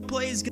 play is going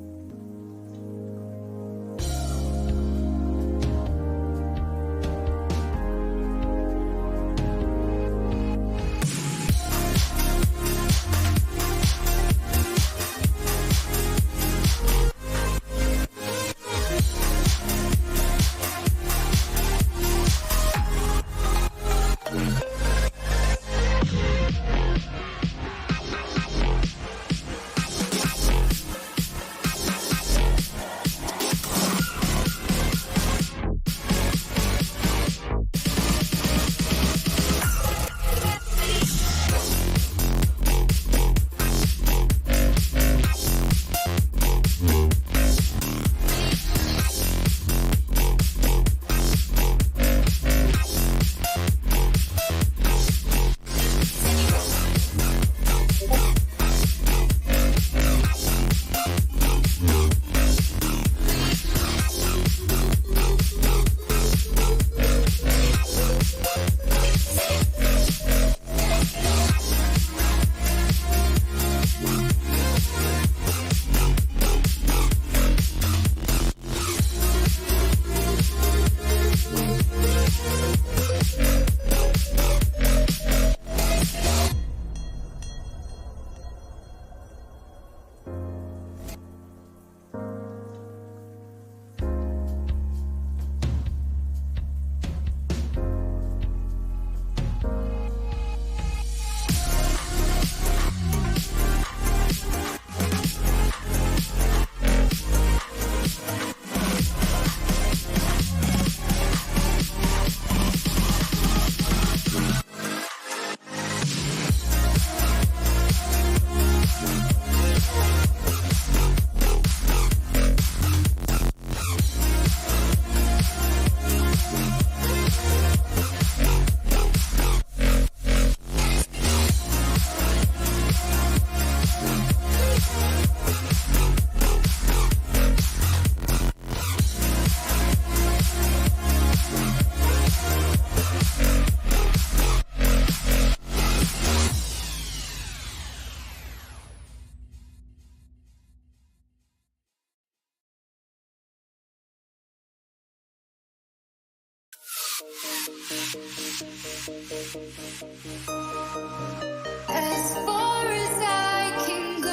as far as I can go.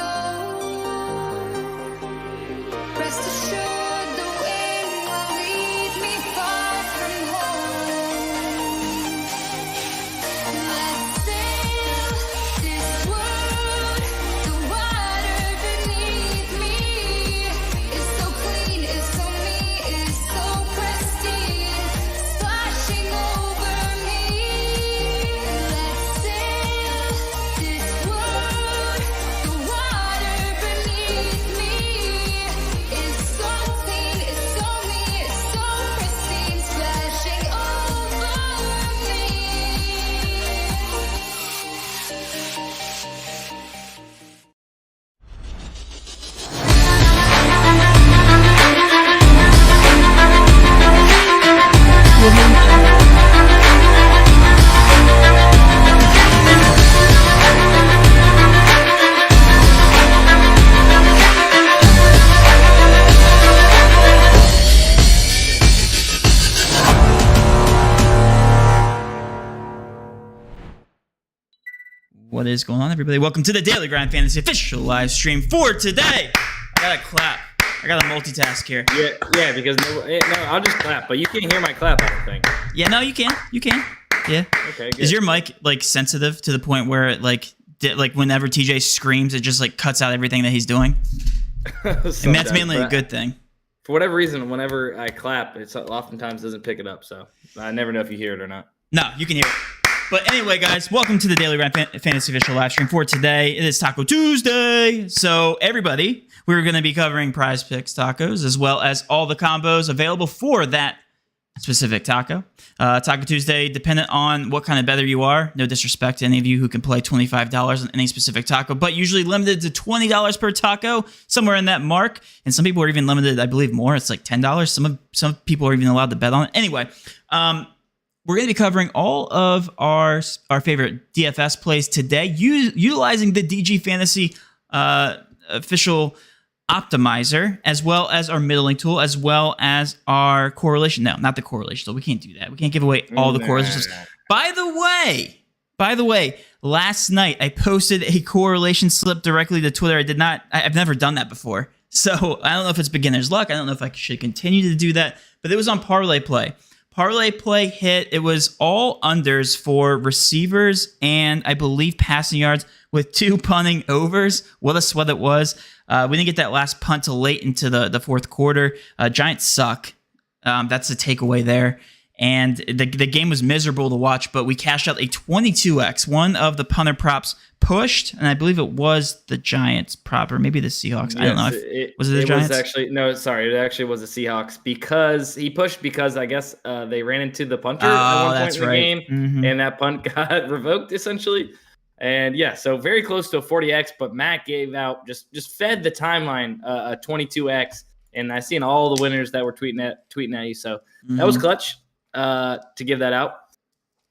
Rest assured the way will lead me far from home. Let's sail this world. The water beneath me is so clean, is so neat, is so pristine, splashing over me. Let's sail this world. The water beneath me is so clean, is so neat, is so pristine, splashing over me. What is going on, everybody? Welcome to the Daily Grind Fantasy official live stream for today. I gotta clap. I gotta multitask here. Yeah, because no, I'll just clap, but you can't hear my clap, I don't think. Yeah, no, you can. You can. Yeah. Okay, good. Is your mic like sensitive to the point where it like whenever TJ screams, it just like cuts out everything that he's doing? I mean, that's mainly a good thing. For whatever reason, whenever I clap, it oftentimes doesn't pick it up, so I never know if you hear it or not. No, you can hear it. But anyway, guys, welcome to the Daily Grind Fantasy official live stream for today. It is Taco Tuesday. So everybody, we're going to be covering Prizepicks tacos as well as all the combos available for that specific taco. Taco Tuesday, dependent on what kind of bettor you are. No disrespect to any of you who can play $25 on any specific taco, but usually limited to $20 per taco, somewhere in that mark. And some people are even limited, I believe, more. It's like $10. Some people are even allowed to bet on it. Anyway, we're going to be covering all of our favorite DFS plays today, utilizing the DG Fantasy official optimizer, as well as our middling tool, as well as our correlation. No, not the correlation tool. We can't do that. We can't give away all the correlations. By the way, last night I posted a correlation slip directly to Twitter. I've never done that before. So I don't know if it's beginner's luck. I don't know if I should continue to do that, but it was on Parlay Play. Parlay Play hit. It was all unders for receivers and I believe passing yards with 2 punting overs. What a sweat it was. We didn't get that last punt till late into the fourth quarter. Giants suck. That's the takeaway there. And the game was miserable to watch, but we cashed out a 22x. One of the punter props pushed, and I believe it was the Giants prop, or maybe the Seahawks. Yes, I don't know. Was it the Giants? It actually was the Seahawks because he pushed because I guess they ran into the punter at one point that's in the right. game, Mm-hmm. and that punt got revoked essentially. And yeah, so very close to a 40x, but Matt gave out just fed the timeline a 22x, and I seen all the winners that were tweeting at you. So that was clutch. To give that out.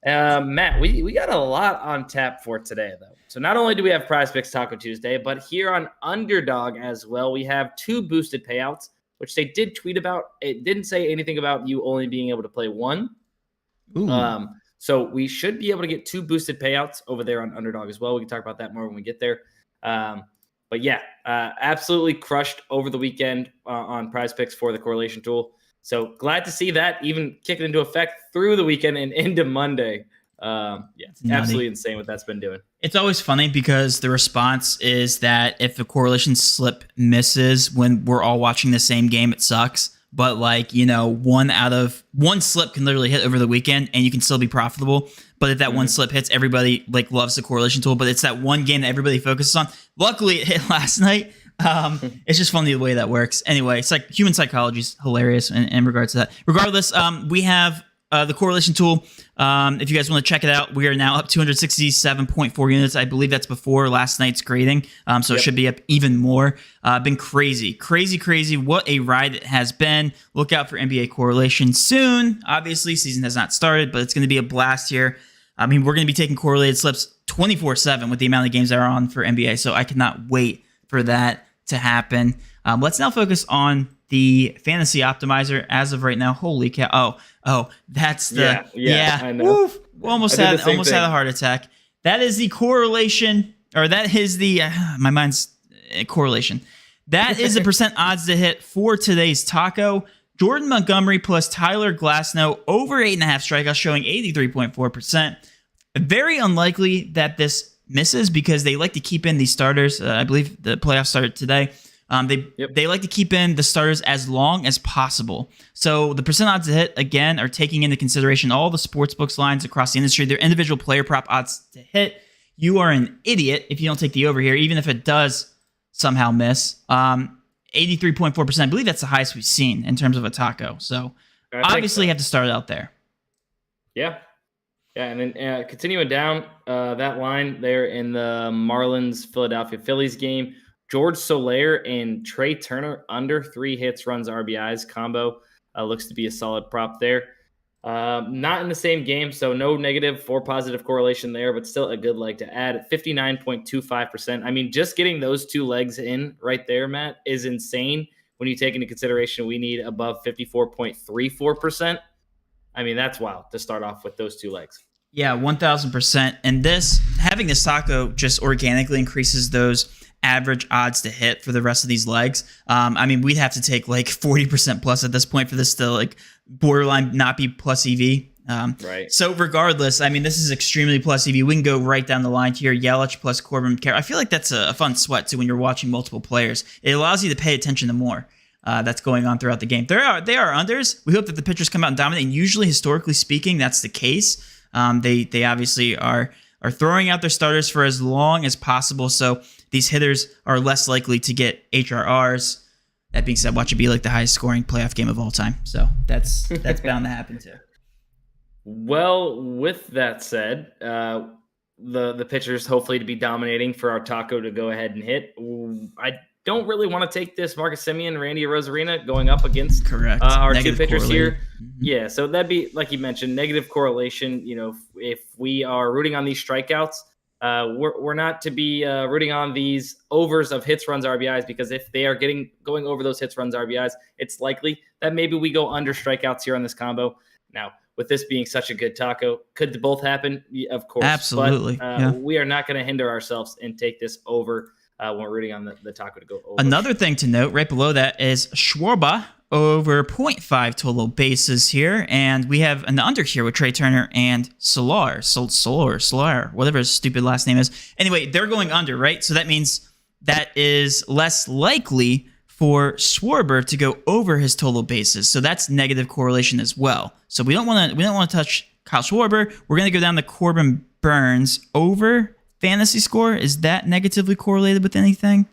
Matt, we got a lot on tap for today, though. So not only do we have Prizepicks Taco Tuesday, but here on Underdog as well, we have 2 boosted payouts, which they did tweet about. It didn't say anything about you only being able to play 1. So we should be able to get 2 boosted payouts over there on Underdog as well. We can talk about that more when we get there. But yeah, absolutely crushed over the weekend on Prizepicks for the correlation tool. So glad to see that even kicking into effect through the weekend and into Monday. Absolutely insane what that's been doing. It's always funny because the response is that if the correlation slip misses when we're all watching the same game, it sucks. But one slip can literally hit over the weekend and you can still be profitable. But if that one slip hits, everybody loves the correlation tool. But it's that one game that everybody focuses on. Luckily, it hit last night. It's just funny the way that works. Anyway, it's like human psychology is hilarious in regards to that. Regardless, we have the correlation tool. If you guys want to check it out, we are now up 267.4 units. I believe that's before last night's grading. So It should be up even more. Been crazy. What a ride it has been. Look out for NBA correlation soon. Obviously, season has not started, but it's going to be a blast here. I mean, we're going to be taking correlated slips 24/7 with the amount of games that are on for NBA. So I cannot wait for that to happen. Let's now focus on the fantasy optimizer as of right now. Holy cow. Oh, that's the I know. Woof, almost had a heart attack. That is the correlation, or that is the my mind's correlation. That is the percent odds to hit for today's taco. Jordan Montgomery plus Tyler Glasnow over 8.5 strikeouts, showing 83.4%. Very unlikely that this misses because they like to keep in these starters. I believe the playoffs started today. They like to keep in the starters as long as possible. So the percent odds to hit, again, are taking into consideration all the sportsbooks lines across the industry, their individual player prop odds to hit. You are an idiot if you don't take the over here, even if it does somehow miss. 83.4%. I believe that's the highest we've seen in terms of a taco. So obviously you have to start it out there. Yeah. Yeah, and then continuing down that line there in the Marlins Philadelphia Phillies game, George Soler and Trey Turner under 3 hits, runs, RBIs combo looks to be a solid prop there. Not in the same game, so no negative, 4 positive correlation there, but still a good leg to add at 59.25%. I mean, just getting those 2 legs in right there, Matt, is insane when you take into consideration we need above 54.34%. I mean, that's wild to start off with those 2 legs. Yeah, 1,000%. And having this taco just organically increases those average odds to hit for the rest of these legs. I mean, we'd have to take 40% plus at this point for this to borderline not be plus EV. Right. So regardless, I mean, this is extremely plus EV. We can go right down the line here. Yelich plus Corbin Carroll. I feel like that's a fun sweat too when you're watching multiple players. It allows you to pay attention to more. That's going on throughout the game. They are unders. We hope that the pitchers come out and dominate. And usually, historically speaking, that's the case. They obviously are throwing out their starters for as long as possible. So these hitters are less likely to get HRRs. That being said, watch it be the highest scoring playoff game of all time. So that's bound to happen too. Well, with that said, the pitchers hopefully to be dominating for our taco to go ahead and hit. I don't really want to take this Marcus Semien, Randy Rosarina going up against our negative 2 pitchers here. Mm-hmm. Yeah, so that'd be, like you mentioned, negative correlation. If we are rooting on these strikeouts, We're not to be rooting on these overs of hits, runs, RBIs, because if they are going over those hits, runs, RBIs, it's likely that maybe we go under strikeouts here on this combo. Now, with this being such a good taco, could both happen? Yeah, of course. Absolutely. But we are not going to hinder ourselves and take this over when we're rooting on the taco to go over. Another thing to note right below that is Schwarber over 0.5 total bases here. And we have an under here with Trey Turner and Solar, whatever his stupid last name is. Anyway, they're going under, right? So that means that is less likely for Schwarber to go over his total bases. So that's negative correlation as well. So we don't want to touch Kyle Schwarber. We're going to go down to Corbin Burns over fantasy score. Is that negatively correlated with anything?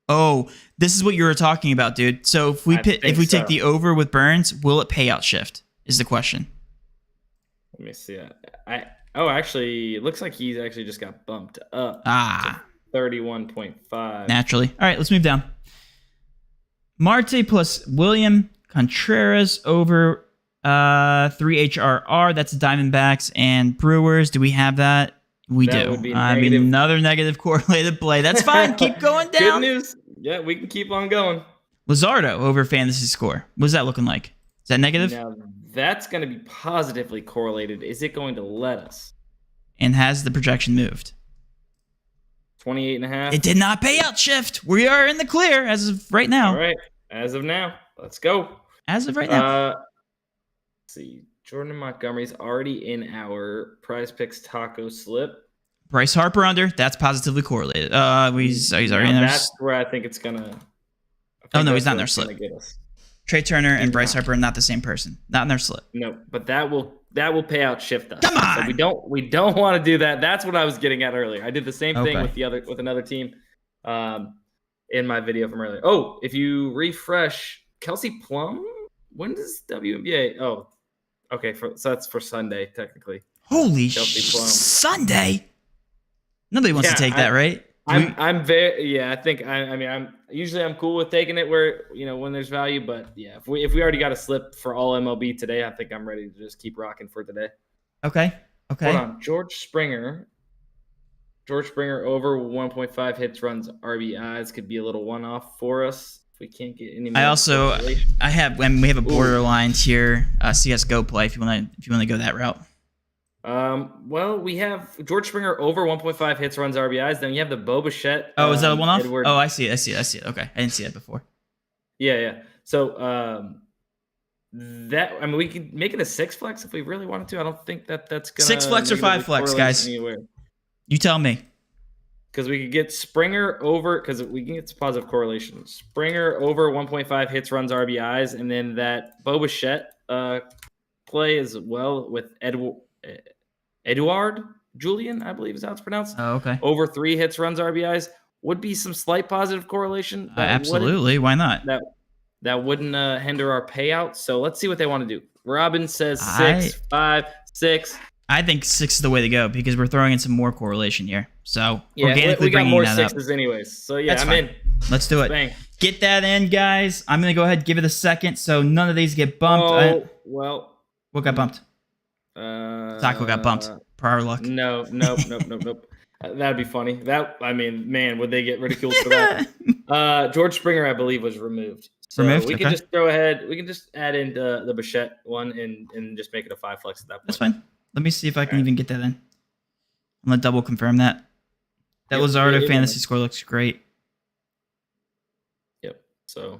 Oh, this is what you were talking about, dude. So if we take the over with Burns, will it payout shift? Is the question. Let me see. Actually, it looks like he's actually just got bumped up. 31.5. Naturally. All right, let's move down. Marte plus William Contreras over 3 HRR. That's Diamondbacks and Brewers. Do we have that? We do. Would be another negative correlated play. That's fine. Keep going down. Good news. Yeah, we can keep on going. Luzardo over fantasy score. What's that looking like? Is that negative? Now, that's going to be positively correlated. Is it going to let us? And has the projection moved? 28.5. It did not pay out shift. We are in the clear as of right now. All right. As of now. Let's go. As of right now. Let's see. Jordan Montgomery's already in our Prizepicks taco slip. Bryce Harper under. That's positively correlated. He's already in there. That's where I think it's going to. Oh, no, he's not in their slip. Trey Turner and Bryce Harper are not the same person. Not in their slip. No, but that will pay out shift us. Come on. So we don't want to do that. That's what I was getting at earlier. I did the same thing with another team in my video from earlier. Oh, if you refresh Kelsey Plum, when does WNBA? Oh, okay, so that's for Sunday technically. Holy Sunday. Nobody wants to take that, right? I'm very I think I'm usually cool with taking it where when there's value, but yeah, if we already got a slip for all MLB today, I think I'm ready to just keep rocking for today. Okay. Hold on, George Springer over 1.5 hits, runs, RBIs could be a little one-off for us if we can't get any more. I have when we have a borderline tier CS:GO play if you want to go that route. Well, we have George Springer over 1.5 hits, runs, RBIs. Then you have the Bo Bichette. Oh, is that a one-off? Oh, I see it. Okay, I didn't see that before. Yeah. So, we could make it a 6 flex if we really wanted to. I don't think that's gonna 6 flex or 5 flex, guys. Anywhere. You tell me. Because we could get Springer over, because we can get some positive correlation. Springer over 1.5 hits, runs, RBIs, and then that Bo Bichette play as well with Eduard Julian, I believe is how it's pronounced. Oh, okay. Over 3 hits, runs, RBIs would be some slight positive correlation. Absolutely. Why not? That wouldn't hinder our payout. So let's see what they want to do. Robin says 6, 5, 6. I think 6 is the way to go because we're throwing in some more correlation here. So organically we got more 6s anyways. So yeah, I'm in. Let's do it. Bang. Get that in, guys. I'm gonna go ahead and give it a second so none of these get bumped. Oh, well. What got bumped? Taco got bumped. Prior luck. Nope. That'd be funny. Would they get ridiculed for that? George Springer, I believe, was removed. So we can just throw ahead. We can just add in the Bichette one and just make it a 5 flex at that point. That's fine. Let me see if I can even get that in. I'm gonna double confirm that. That Luzardo fantasy score looks great. Yep. So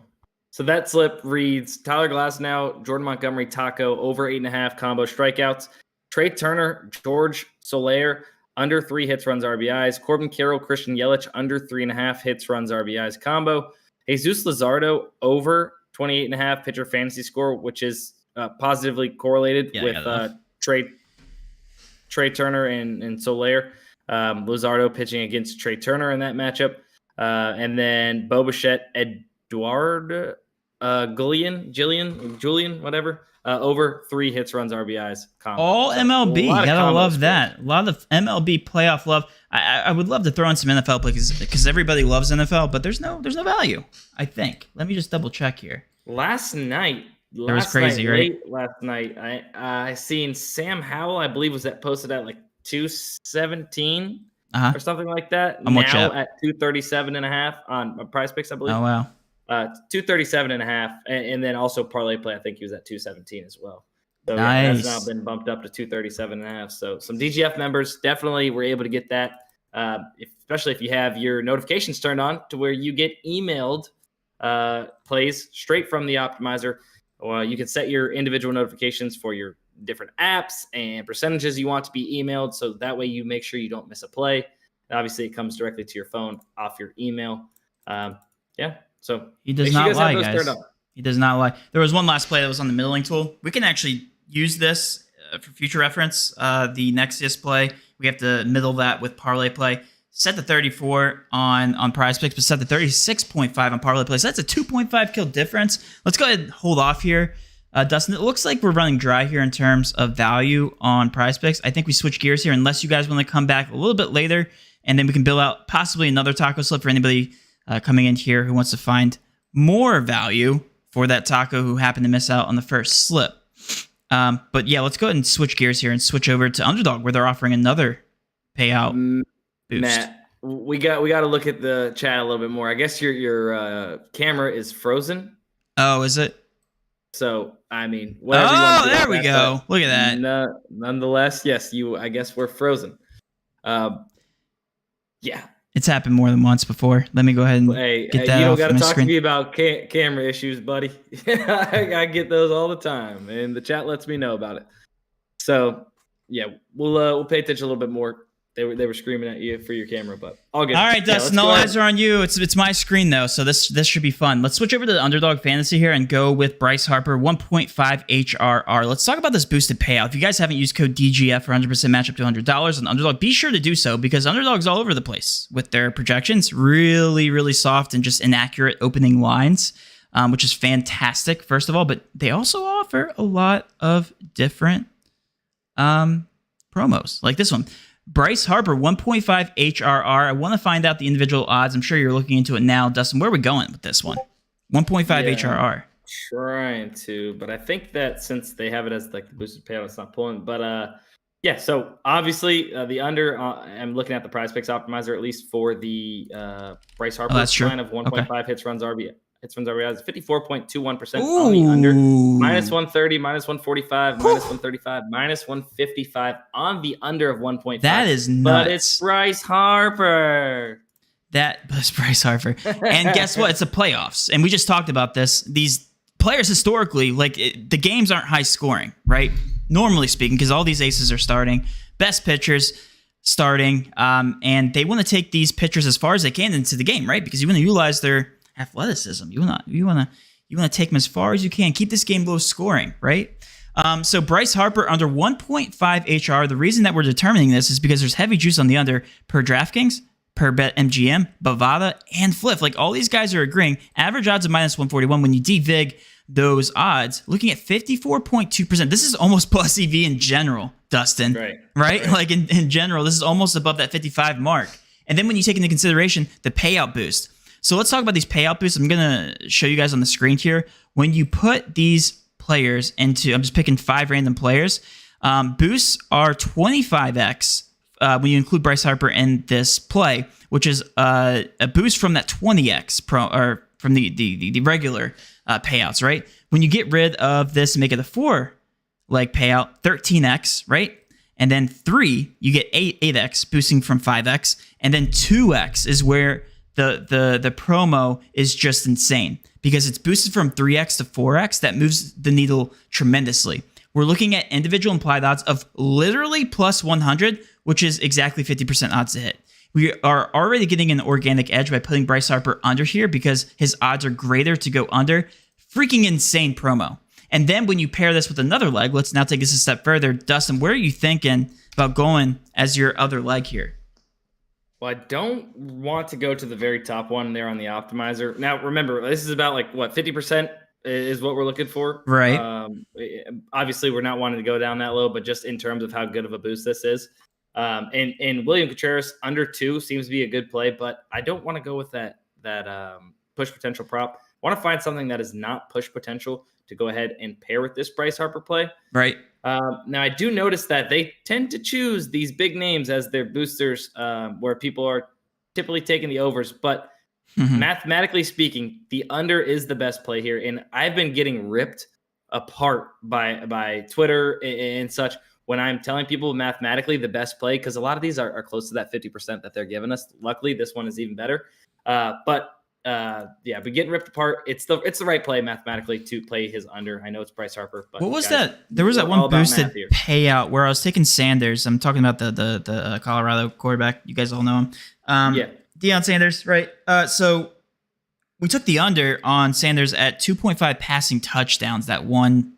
that slip reads Tyler Glasnow, Jordan Montgomery, Taco over 8.5 combo strikeouts. Trey Turner, George Soler under 3 hits, runs, RBIs. Corbin Carroll, Christian Yelich under 3.5 hits, runs, RBIs combo. Jesus Luzardo over 28.5 pitcher fantasy score, which is positively correlated with Trey Turner and Soler. Luzardo pitching against Trey Turner in that matchup. And then Bo Bichette, Eduard Julian, whatever. Over 3 hits, runs, RBIs. Combo. All MLB. Gotta love that. A lot of MLB playoff love. I would love to throw in some NFL because everybody loves NFL, but there's no value, I think. Let me just double check here. Last night, I seen Sam Howell, I believe, was posted at like 217. Uh-huh. or something like that. On what Now chap? at 237.5 on Prize Picks, I believe. Oh, wow. 237.5, and then also Parlay Play. I think he was at 217 as well. So yeah, that's now Nice. been bumped up to 237.5. So some DGF members definitely were able to get that, especially if you have your notifications turned on to where you get emailed plays straight from the optimizer. You can set your individual notifications for your different apps and percentages you want to be emailed, so that way you make sure you don't miss a play. And obviously, it comes directly to your phone off your email. Yeah, so He does make sure you not guys lie, have those guys. turned on. He does not lie. There was one last play that was on the middling tool. We can actually use this for future reference. The Nexius play, we have to middle that with Parlay Play. Set the 34 on Prize Picks, but set the 36.5 on Parlay Play. So that's a 2.5 kill difference. Let's go ahead and hold off here. Dustin, it looks like we're running dry here in terms of value on Prize Picks. I think we switch gears here unless you guys want to come back a little bit later, and then we can build out possibly another taco slip for anybody coming in here who wants to find more value for that taco who happened to miss out on the first slip. But yeah, let's go ahead and switch gears here and switch over to Underdog, where they're offering another payout boost. Matt, we got to look at the chat a little bit more. I guess your camera is frozen. Oh, is it? So I mean, whatever you want to do there with we that, go. but Look at that. Nonetheless, yes, I guess we're frozen. Yeah. It's happened more than once before. Let me go ahead and get that you don't off got to my talk screen. to me about camera issues, buddy. I get those all the time, and the chat lets me know about it. So yeah, we'll pay attention a little bit more. They were screaming at you for your camera, but all good. All right, Yeah, Dustin, all eyes are on you. It's my screen though, so this should be fun. Let's switch over to the Underdog Fantasy here and go with Bryce Harper 1.5 HRR. Let's talk about this boosted payout. If you guys haven't used code DGF for 100% match up to $100 on Underdog, be sure to do so because Underdog's all over the place with their projections. Really, really soft and just inaccurate opening lines, which is fantastic, first of all. But they also offer a lot of different promos, like this one. Bryce Harper, 1.5 HRR. I want to find out the individual odds. I'm sure you're looking into it now. Dustin, where are we going with this one? 1.5 HRR. Trying to, but I think that since they have it as like the boosted payout, it's not pulling. But yeah, so obviously the under, I'm looking at the Prize Picks optimizer, at least for the Bryce Harper line of 1.5 hits, runs, RBI. Hits, runs, RBI is 54.21% on the under. Minus 130, minus 145, minus 135, minus 155 on the under of 1.5. That is nuts. But it's Bryce Harper. That was Bryce Harper. And guess what? It's the playoffs. And we just talked about this. These players historically, the games aren't high scoring, right? Normally speaking, because all these aces are starting. Best pitchers starting. And they want to take these pitchers as far as they can into the game, right? Because you want to utilize their athleticism. You want to take them as far as you can. Keep this game low scoring, right? So Bryce Harper under 1.5 HR. The reason that we're determining this is because there's heavy juice on the under per DraftKings, per BetMGM, Bovada, and Flip. Like all these guys are agreeing. Average odds of minus 141. When you devig those odds, looking at 54.2%. This is almost plus EV in general, Dustin. Right? Like in general, this is almost above that 55 mark. And then when you take into consideration the payout boost. So let's talk about these payout boosts. I'm going to show you guys on the screen here. When you put these players into, I'm just picking 5 random players, boosts are 25x when you include Bryce Harper in this play, which is a boost from that 20x or from the regular payouts, right? When you get rid of this and make it a 4-leg payout, 13x, right? And then 3, you get 8x, boosting from 5x. And then 2x is where the promo is just insane because it's boosted from 3x to 4x. That moves the needle tremendously. We're looking at individual implied odds of literally plus 100, which is exactly 50% odds to hit. We are already getting an organic edge by putting Bryce Harper under here because his odds are greater to go under. Freaking insane promo. And then when you pair this with another leg, let's now take this a step further. Dustin, where are you thinking about going as your other leg here? Well, I don't want to go to the very top one there on the optimizer. Now, remember, this is about 50% is what we're looking for. Right. Obviously, we're not wanting to go down that low, but just in terms of how good of a boost this is. And William Contreras under 2 seems to be a good play, but I don't want to go with that push potential prop. I want to find something that is not push potential to go ahead and pair with this Bryce Harper play. Right. Now, I do notice that they tend to choose these big names as their boosters, where people are typically taking the overs. But mathematically speaking, the under is the best play here. And I've been getting ripped apart by Twitter and such when I'm telling people mathematically the best play, because a lot of these are close to that 50% that they're giving us. Luckily, this one is even better. But getting ripped apart. It's the right play mathematically to play his under. I know it's Bryce Harper, but what was that? There was that one boosted payout where I was taking Sanders. I'm talking about the Colorado quarterback. You guys all know him. Deion Sanders, right? So we took the under on Sanders at 2.5 passing touchdowns that one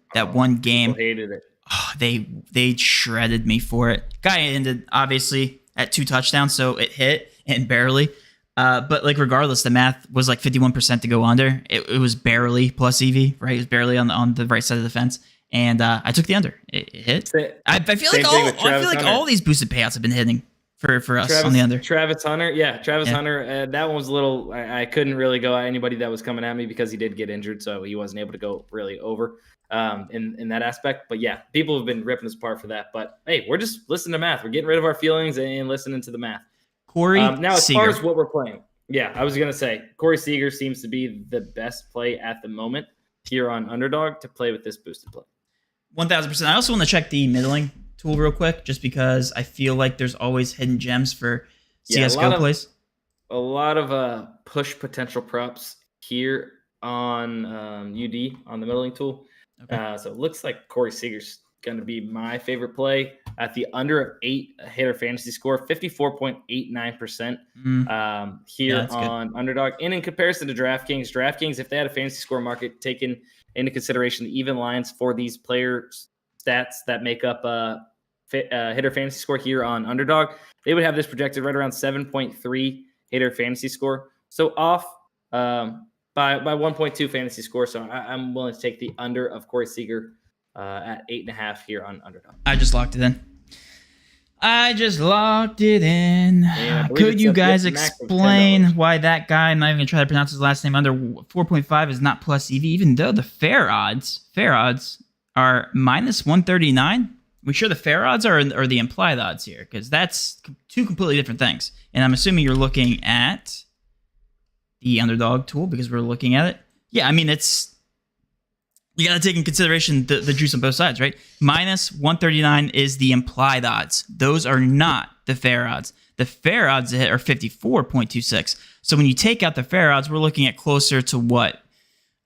game. Hated it. Oh, they shredded me for it. Guy ended obviously at 2 touchdowns, so it hit and barely. But like regardless, the math was like 51% to go under. It was barely plus EV, right? It was barely on the right side of the fence, and I took the under. It hit. I feel like all these boosted payouts have been hitting for us on the under. Travis Hunter, Hunter. That one was a little. I couldn't really go at anybody that was coming at me because he did get injured, so he wasn't able to go really over in that aspect. But yeah, people have been ripping us apart for that. But hey, we're just listening to math. We're getting rid of our feelings and listening to the math. Corey now, as Seager. far as what we're playing, I was going to say Corey Seager seems to be the best play at the moment here on Underdog to play with this boosted play. 1,000%. I also want to check the middling tool real quick, just because I feel like there's always hidden gems for CSGO plays. A lot of push potential props here on UD on the middling tool. Okay. So it looks like Corey Seager's going to be my favorite play at the under of 8 hitter fantasy score, 54.89% here on Underdog. And in comparison to DraftKings, if they had a fantasy score market taken into consideration the even lines for these player stats that make up hitter fantasy score here on Underdog, they would have this projected right around 7.3 hitter fantasy score. So off by 1.2 fantasy score. So I'm willing to take the under of Corey Seager at 8.5 here on Underdog. I just locked it in. Yeah, could you guys explain why that guy, I'm not even going to try to pronounce his last name, under 4.5 is not plus EV, even though the fair odds are minus 139? We sure the fair odds are the implied odds here? Because that's 2 completely different things. And I'm assuming you're looking at the Underdog tool because we're looking at it. Yeah, I mean, you got to take in consideration the juice on both sides, right? Minus 139 is the implied odds. Those are not the fair odds. The fair odds are 54.26. So when you take out the fair odds, we're looking at closer to what?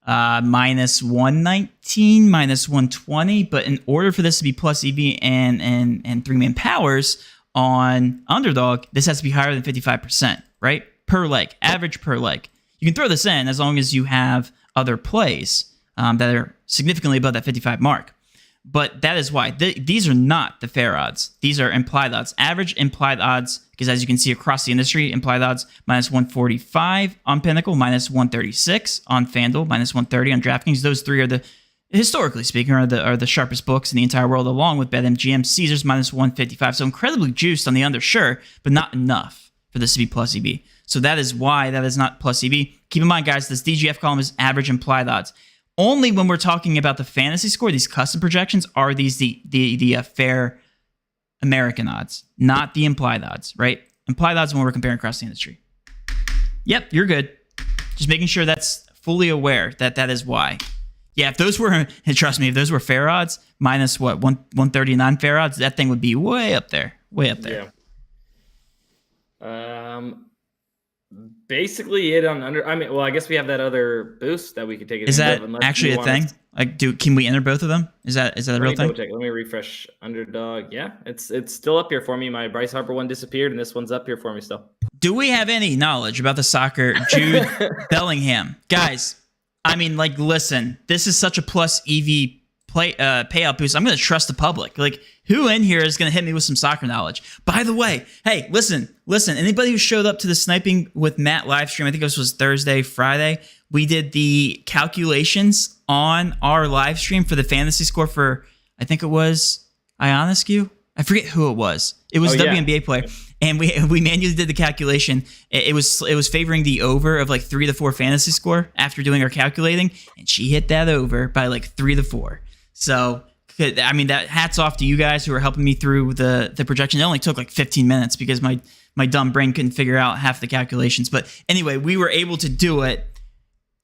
Minus 119, minus 120. But in order for this to be plus EV and 3-man powers on Underdog, this has to be higher than 55%, right? Per leg, average per leg. You can throw this in as long as you have other plays that are significantly above that 55 mark. But that is why. These are not the fair odds. These are implied odds. Average implied odds, because as you can see across the industry, implied odds minus 145 on Pinnacle, minus 136 on FanDuel, minus 130 on DraftKings. Those 3 are historically speaking, are the sharpest books in the entire world, along with BetMGM. Caesars minus 155. So incredibly juiced on the under, sure, but not enough for this to be plus EV. So that is why that is not plus EV. Keep in mind, guys, this DGF column is average implied odds. Only when we're talking about the fantasy score, these custom projections are these the fair American odds, not the implied odds, right? Implied odds when we're comparing across the industry. Yep, you're good. Just making sure that's fully aware that is why. Yeah, if those were, and trust me, if those were fair odds, minus 139 fair odds, that thing would be way up there. Yeah. Basically it on under. I mean, well, I guess we have that other boost that we could take. Is that actually a thing? Can we enter both of them? Is that a real thing? Let me refresh Underdog. Yeah, it's still up here for me. My Bryce Harper one disappeared, and this one's up here for me still. Do we have any knowledge about the soccer Jude Bellingham, guys? I mean, listen, this is such a plus EV payout boost. I'm going to trust the public. Who in here is going to hit me with some soccer knowledge? By the way, hey, listen. Anybody who showed up to the Sniping with Matt live stream, I think this was Thursday, Friday, we did the calculations on our live stream for the fantasy score for, I think it was Ionescu. I forget who it was. It was WNBA player. And we manually did the calculation. It was favoring the over of 3 to 4 fantasy score after doing our calculating, and she hit that over by 3 to 4. So I mean, that hats off to you guys who are helping me through the projection. It only took like 15 minutes because my dumb brain couldn't figure out half the calculations. But anyway, we were able to do it,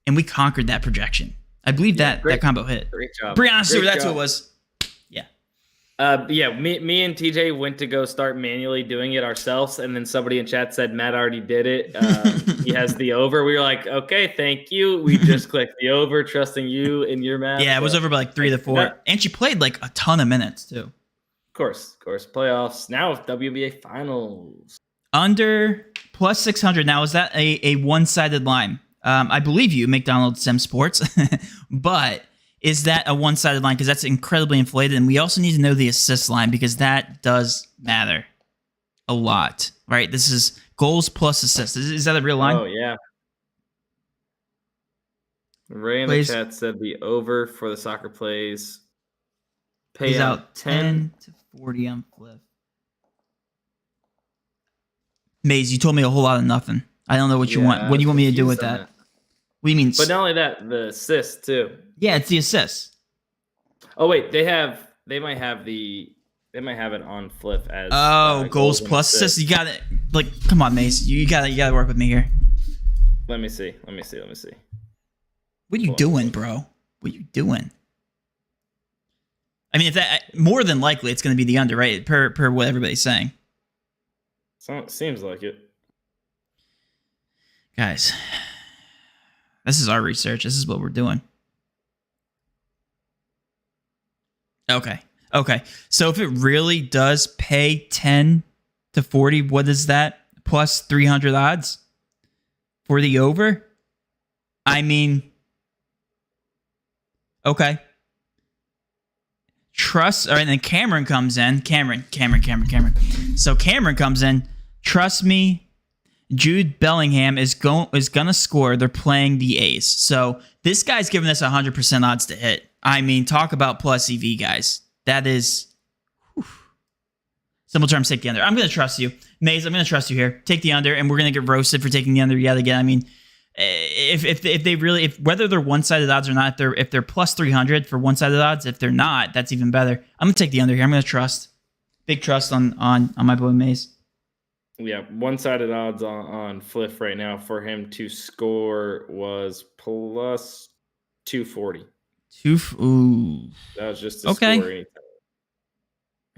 and we conquered that projection. I believe that combo hit. Great job. Brianna Stewart, Great that's job. who it was. Me and TJ went to go start manually doing it ourselves, and then somebody in chat said Matt already did it. He has the over. We were like, okay, thank you. We just clicked the over, trusting you in your math. Yeah, it was over by like 3 to 4. Yeah. And she played like a ton of minutes too. Of course. Playoffs. Now with WNBA finals. Under plus 600. Now, is that a one-sided line? I believe you, McDonald's Sim Sports, but is that a one-sided line? Because that's incredibly inflated, and we also need to know the assist line because that does matter a lot, right? This is goals plus assists. Is that a real line? Oh, yeah. Ray in Plays- the chat said the over for the soccer plays. Pays Pay out 10 to 40 on flip. Maze, you told me a whole lot of nothing. I don't know what you want. What do you want me to do with that? What do you mean? But not only that, the assist too. Yeah, it's the assists. Oh wait, they might have it on flip as goals and plus assists. You got it. Like, come on, Maze. You got to work with me here. Let me see. What are you doing, bro? What are you doing? I mean, if that more than likely it's going to be the under, right? Per what everybody's saying. Seems like it. Guys, this is our research. This is what we're doing. Okay. So if it really does pay 10 to 40, what is that? Plus 300 odds for the over? I mean, okay. Trust, all right, and then Cameron comes in. Cameron. So Cameron comes in. Trust me, Jude Bellingham is gonna score. They're playing the A's. So this guy's giving us 100% odds to hit. I mean, talk about plus EV, guys. That is simple terms. Take the under. I'm gonna trust you, Maze. I'm gonna trust you here. Take the under, and we're gonna get roasted for taking the under yet again. I mean, if they really whether they're one-sided odds or not, if they're plus 300 for one-sided odds, if they're not, that's even better. I'm gonna take the under here. I'm gonna trust. Big trust on my boy Maze. Yeah, one-sided odds on Fliff right now for him to score was plus 240. Ooh. That was just a Okay. score anytime.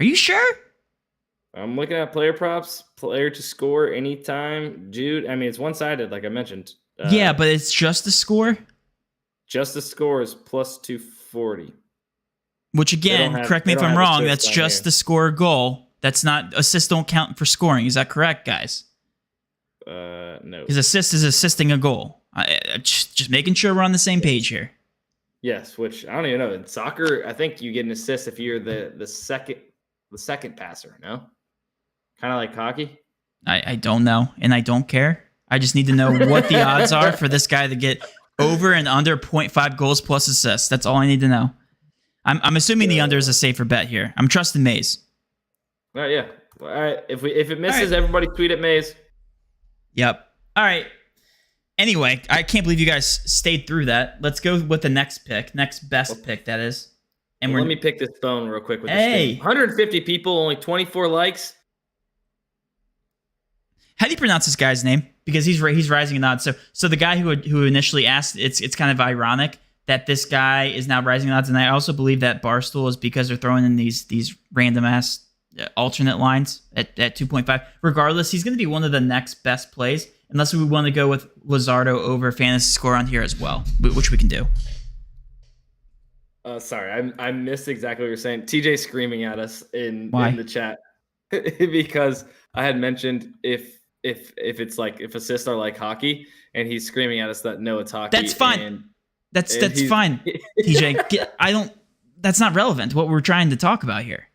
Are you sure? I'm looking at player props, player to score anytime. Jude, I mean, it's one-sided, like I mentioned. Yeah, but it's just the score? Just the score is plus 240. Which, again, correct me if I'm wrong, that's just the score goal. That's not, assists don't count for scoring. Is that correct, guys? No. Because assist is assisting a goal. Just making sure we're on the same page here. Yes, which I don't even know. In soccer, I think you get an assist if you're the second passer, no? Kind of like hockey? I don't know, and I don't care. I just need to know what the odds are for this guy to get over and under 0.5 goals plus assists. That's all I need to know. I'm assuming the under is a safer bet here. I'm trusting Maze. All right, yeah. All right. If it misses, everybody tweet at Maze. Yep. All right. Anyway, I can't believe you guys stayed through that. Let's go with the next best pick, that is. And let me pick this phone real quick with this Hey. thing. 150 people, only 24 likes. How do you pronounce this guy's name? Because he's rising in odds. So the guy who initially asked, it's kind of ironic that this guy is now rising in odds, and I also believe that Barstool is because they're throwing in these random ass alternate lines at 2.5. Regardless, he's going to be one of the next best plays, unless we want to go with Lizardo over fantasy score on here as well, which we can do. Sorry, I missed exactly what you're saying. TJ screaming at us in the chat because I had mentioned if it's like if assists are like hockey, and he's screaming at us that no, it's hockey. That's fine. And that's fine. TJ, that's not relevant. What we're trying to talk about here.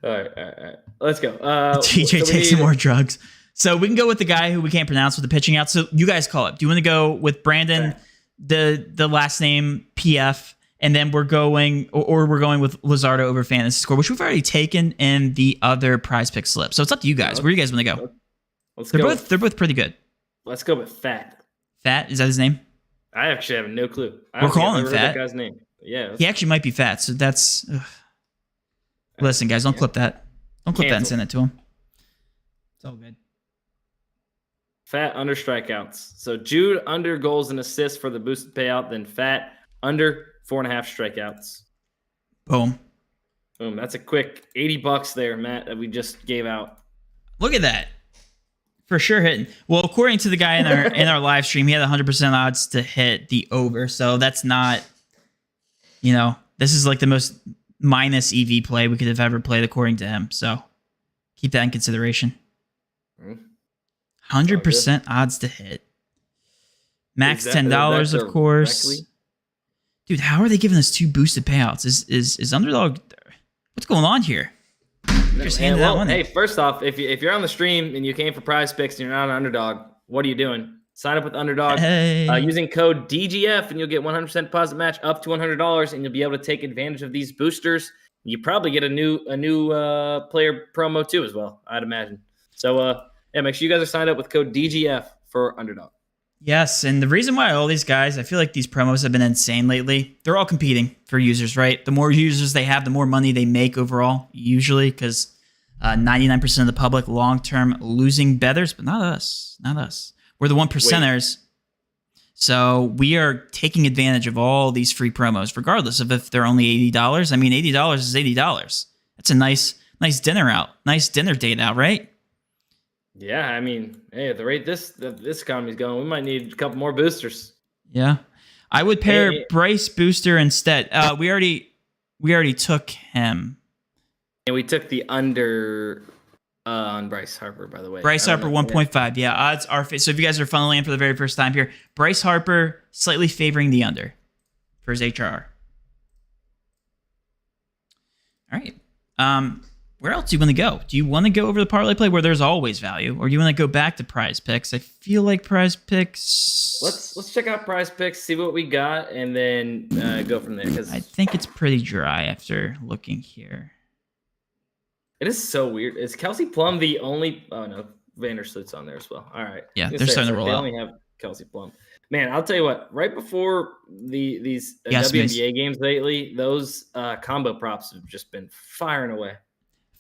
All right. Let's go. TJ takes some more drugs. So we can go with the guy who we can't pronounce with the pitching out. So you guys call it. Do you want to go with Brandon, the last name PF, and then we're going with Lizardo over fantasy score, which we've already taken in the other prize pick slip. So it's up to you guys. Where do you guys want to go? They're both pretty good. Let's go with Fat. Fat, is that his name? I actually have no clue. We're calling him Fat. That guy's name. Yeah. He actually might be fat, so that's. Ugh. Listen, guys, don't clip that. Don't clip that and send it to him. It's all good. Fat under strikeouts. So Jude under goals and assists for the boosted payout, then Fat under 4.5 strikeouts. Boom. Boom. That's a quick $80 there, Matt, that we just gave out. Look at that. For sure hitting. Well, according to the guy in our live stream, he had 100% odds to hit the over. So that's not, this is like the most minus EV play we could have ever played according to him. So keep that in consideration. 100% odds to hit. Max $10, of course. Directly? Dude, how are they giving us 2 boosted payouts? Is Underdog? What's going on here? Just handed that one. Hey, first off, if you're on the stream and you came for Prizepicks and you're not an Underdog, what are you doing? Sign up with Underdog using code DGF, and you'll get 100% deposit match up to $100, and you'll be able to take advantage of these boosters. You probably get a new player promo too as well, I'd imagine. So make sure you guys are signed up with code DGF for Underdog. Yes, and the reason why all these guys, I feel like these promos have been insane lately. They're all competing for users, right? The more users they have, the more money they make overall, usually, because 99% of the public long-term losing bettors, but not us. Not us. We're the 1%ers. So we are taking advantage of all these free promos, regardless of if they're only $80. I mean, $80 is $80. That's a nice dinner out. Nice dinner date out, right? Yeah, I mean, hey, at the rate this economy's going, we might need a couple more boosters. Yeah, I would pair Bryce Booster instead. We already took him. And we took the under on Bryce Harper, by the way. Bryce Harper 1.5. Yeah, odds are. So if you guys are funneling in for the very first time here, Bryce Harper slightly favoring the under for his HRR. All right. Where else do you want to go? Do you want to go over the parlay play where there's always value, or do you want to go back to Prizepicks? I feel like Prizepicks. Let's check out Prizepicks, see what we got, and then go from there. Because I think it's pretty dry after looking here. It is so weird. Is Kelsey Plum the only? Oh no, Vandersloot's on there as well. All right. Yeah, they're starting to roll out. They only have Kelsey Plum. Man, I'll tell you what. Right before these WNBA games lately, those combo props have just been firing away.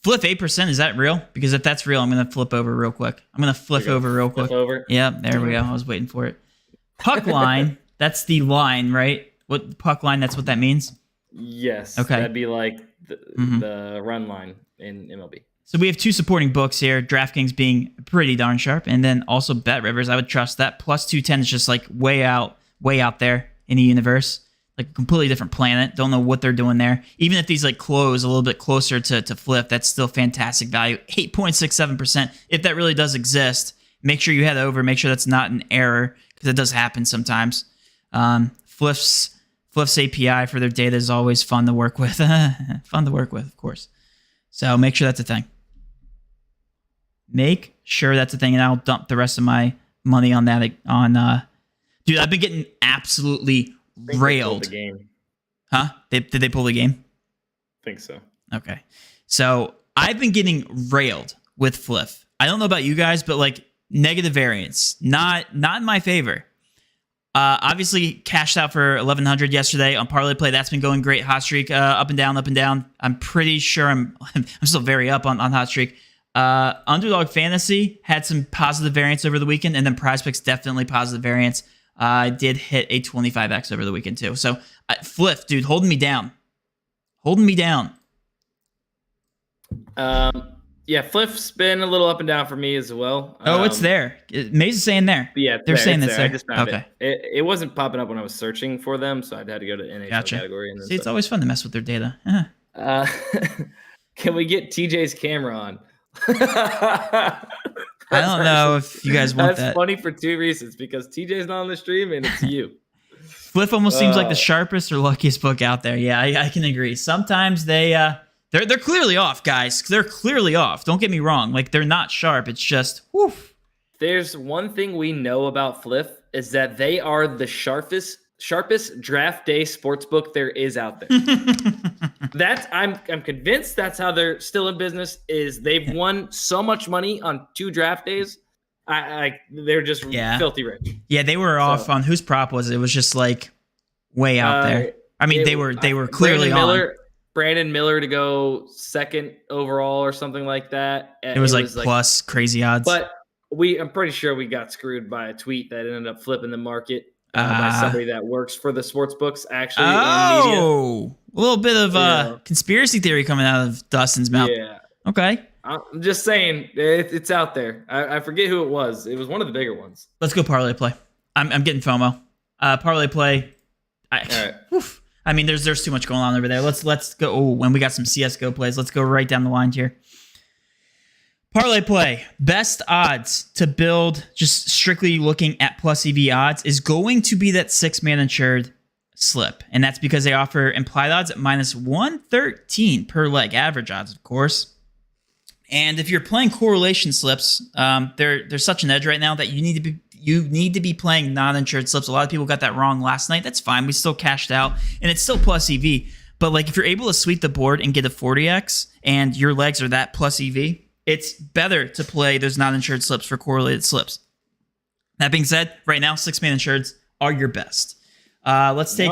Flip 8%, is that real? Because if that's real, I'm going to flip over real quick. Flip over. Yeah, there we go. I was waiting for it. Puck line, that's the line, right? What puck line, that's what that means? Yes. Okay. That'd be like the run line in MLB. So we have 2 supporting books here, DraftKings being pretty darn sharp, and then also Bet Rivers. I would trust that. Plus 210 is just like way out there in the universe. Like a completely different planet. Don't know what they're doing there. Even if these like close a little bit closer to flip, that's still fantastic value. 8.67%. If that really does exist, make sure you head over. Make sure that's not an error, because it does happen sometimes. Fliff's API for their data is always fun to work with. Fun to work with, of course. So make sure that's a thing. Make sure that's a thing, and I'll dump the rest of my money on that. Dude, I've been getting absolutely railed. Huh? Did they pull the game? I think so. Okay. So I've been getting railed with Fliff. I don't know about you guys, but like negative variance. Not in my favor. Obviously cashed out for 1,100 yesterday on Parlay Play. That's been going great. Hot streak, up and down. I'm pretty sure I'm still very up on Hot streak. Underdog Fantasy had some positive variance over the weekend, and then Prizepicks definitely positive variance. I did hit a 25x over the weekend too. So Fliff, dude, holding me down. Yeah, Fliff's been a little up and down for me as well. It's there. Maze is saying there. Yeah, they're saying it's there. I just found it. It wasn't popping up when I was searching for them, so I'd had to go to NHL category. And see, it's always fun to mess with their data. Can we get TJ's camera on? I don't know if you guys want that. That's funny for 2 reasons, because TJ's not on the stream and it's you. Fliff almost seems like the sharpest or luckiest book out there. Yeah, I can agree. Sometimes they're clearly off, guys. They're clearly off. Don't get me wrong. Like, they're not sharp. It's just, woof. There's one thing we know about Fliff is that they are the sharpest draft day sports book there is out there. I'm convinced that's how they're still in business. Is they've won so much money on 2 draft days. They're just filthy rich. Yeah, they were off on whose prop was it? It was just like way out there. I mean, they were clearly on. Brandon Miller to go second overall or something like that. It was like plus crazy odds. But I'm pretty sure we got screwed by a tweet that ended up flipping the market by somebody that works for the sports books actually in media. Oh, a little bit of conspiracy theory coming out of Dustin's mouth. Yeah. Okay. I'm just saying it's out there. I forget who it was. It was one of the bigger ones. Let's go parlay play. I'm getting FOMO. Parlay play. All right. Oof. I mean, there's too much going on over there. Let's go. Oh, when we got some CS:GO plays, let's go right down the line here. Parlay play. Best odds to build, just strictly looking at plus EV odds, is going to be that 6-man insured slip, and that's because they offer implied odds at -113 per leg, average odds, of course. And if you're playing correlation slips, there's such an edge right now that you need to be playing non-insured slips. A lot of people got that wrong last night. That's fine. We still cashed out, and it's still plus EV. But like if you're able to sweep the board and get a 40x, and your legs are that plus EV, it's better to play those non-insured slips for correlated slips. That being said, right now 6-man insureds are your best. Let's take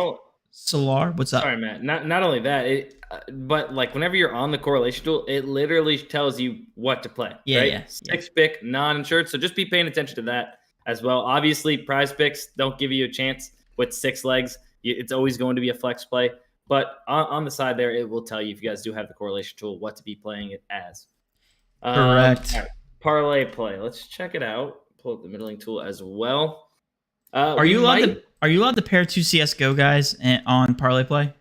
Solar. What's up? Sorry, Matt. Not only that, but like whenever you're on the correlation tool, it literally tells you what to play. Yeah, right? yeah. 6-pick, non-insured. So just be paying attention to that as well. Obviously, Prizepicks don't give you a chance with 6 legs. It's always going to be a flex play. But on the side there, it will tell you, if you guys do have the correlation tool, what to be playing it as. Correct. Right. Parlay play. Let's check it out. Pull up the middling tool as well. Are you allowed to pair 2 CS:GO guys on parlay play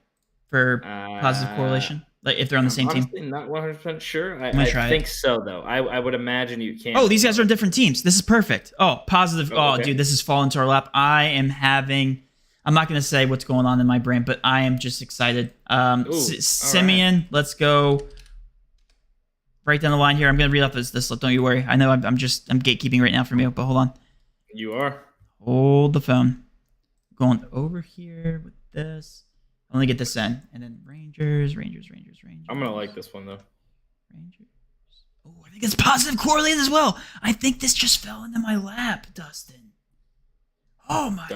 for positive correlation? Like if they're on the same team? Not 100% sure. I'm gonna try think so though. I would imagine you can. Oh, these guys are on different teams. This is perfect. Oh, positive. Oh, okay. Dude, this is falling to our lap. I'm not going to say what's going on in my brain, but I am just excited. Simeon, right. Let's go right down the line here. I'm going to read off this slip. Don't you worry. I know I'm gatekeeping right now from you, but hold on. You are. Hold the phone. Going over here with this. Let me get this in. And then Rangers. I'm going to like this one, though. Rangers. Oh, I think it's positive correlated as well. I think this just fell into my lap, Dustin. Oh, my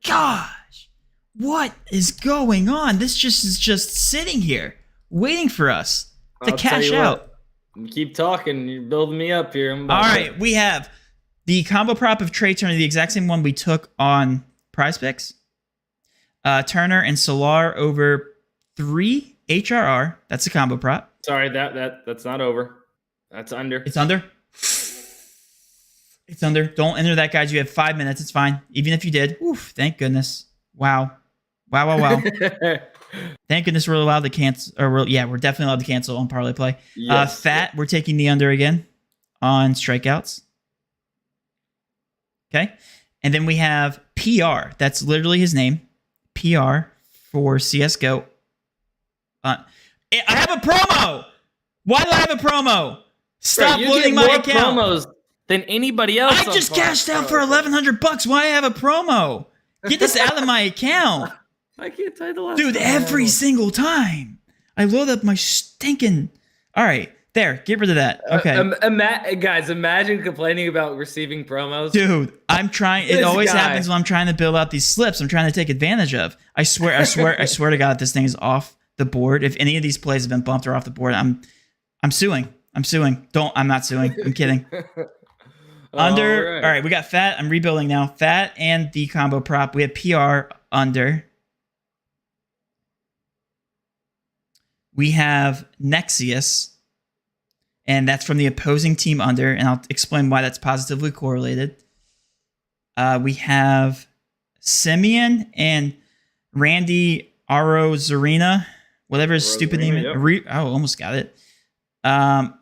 gosh. What is going on? This is just sitting here, waiting for us to cash out. Keep talking. You're building me up here. All right. We have the combo prop of Trey Turner, the exact same one we took on Prizepicks. Turner and Solar over 3 HRR. That's a combo prop. Sorry, that's not over. That's under. It's under? It's under. Don't enter that, guys. You have 5 minutes. It's fine. Even if you did. Oof, thank goodness. Wow. Thank goodness we're allowed to cancel. We're definitely allowed to cancel on parlay play. Yes. Fat, we're taking the under again on strikeouts. Okay. And then we have PR. That's literally his name. PR for CSGO. I have a promo. Why do I have a promo? Stop loading my account. Promos than anybody else. I just cashed out for $1,100. Why do I have a promo? Get this out of my account. I can't tell you the last Dude, every single time I load up my stinking. All right, there, get rid of that. Okay. Guys, imagine complaining about receiving promos. Dude, I'm trying. It always happens when I'm trying to build out these slips. I'm trying to take advantage of. I swear to God, this thing is off the board. If any of these plays have been bumped or off the board, I'm suing. I'm not suing. I'm kidding. Under. All right, we got Fat. I'm rebuilding now. Fat and the combo prop. We have PR under. We have Nexius, and that's from the opposing team under, and I'll explain why that's positively correlated. We have Simeon and Randy Arozarena, whatever his stupid name is. Yep. Almost got it.